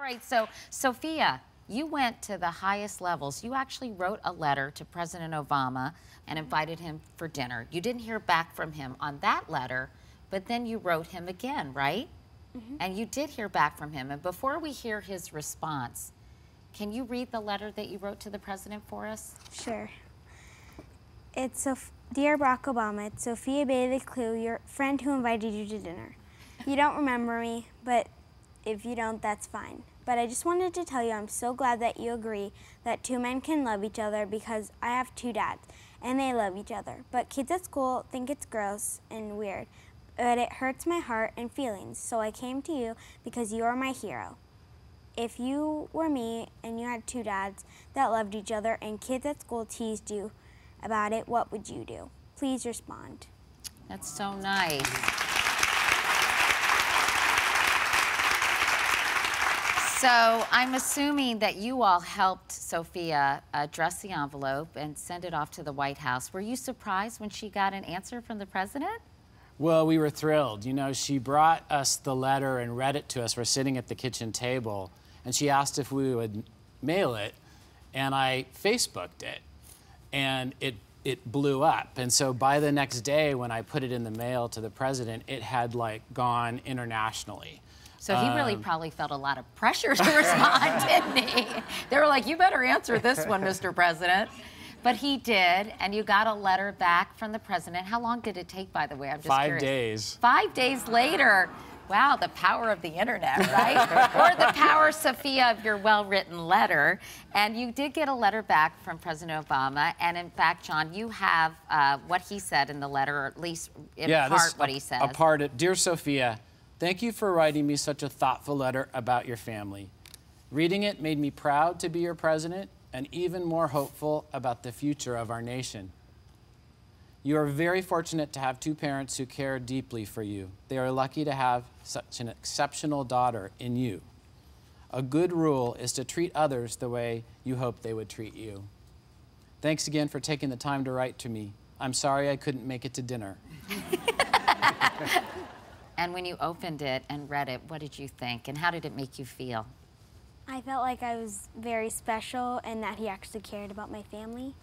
right, so Sophia, you went to the highest levels. You actually wrote a letter to President Obama and invited him for dinner. You didn't hear back from him on that letter, but then you wrote him again, right? And you did hear back from him. And before we hear his response, can you read the letter that you wrote to the president for us? Sure. It's Dear Barack Obama, it's Sophia Bailey-Klugh, your friend who invited you to dinner. You don't remember me, but if you don't, that's fine. But I just wanted to tell you I'm so glad that you agree that two men can love each other, because I have two dads, and they love each other. But kids at school think it's gross and weird, but it hurts my heart and feelings, so I came to you because you are my hero. If you were me and you had two dads that loved each other and kids at school teased you about it, what would you do? Please respond. That's so nice. So I'm assuming that you all helped Sophia dress the envelope and send it off to the White House. Were you surprised when she got an answer from the president? Well, we were thrilled. You know, she brought us the letter and read it to us. We're sitting at the kitchen table, and she asked if we would mail it, and I Facebooked it, and it blew up. And so by the next day, when I put it in the mail to the president, it had, like, gone internationally. So he really probably felt a lot of pressure to respond, didn't he? They were like, you better answer this one, Mr. President. But he did, and you got a letter back from the president. How long did it take, by the way? I'm just curious. 5 days. 5 days later. Wow, the power of the internet, right? Or the power, Sophia, of your well-written letter. And you did get a letter back from President Obama. And in fact, John, you have what he said in the letter, or at least in part what he says. Dear Sophia, thank you for writing me such a thoughtful letter about your family. Reading it made me proud to be your president and even more hopeful about the future of our nation. You are very fortunate to have two parents who care deeply for you. They are lucky to have such an exceptional daughter in you. A good rule is to treat others the way you hope they would treat you. Thanks again for taking the time to write to me. I'm sorry I couldn't make it to dinner. And when you opened it and read it, what did you think? And how did it make you feel? I felt like I was very special and that he actually cared about my family.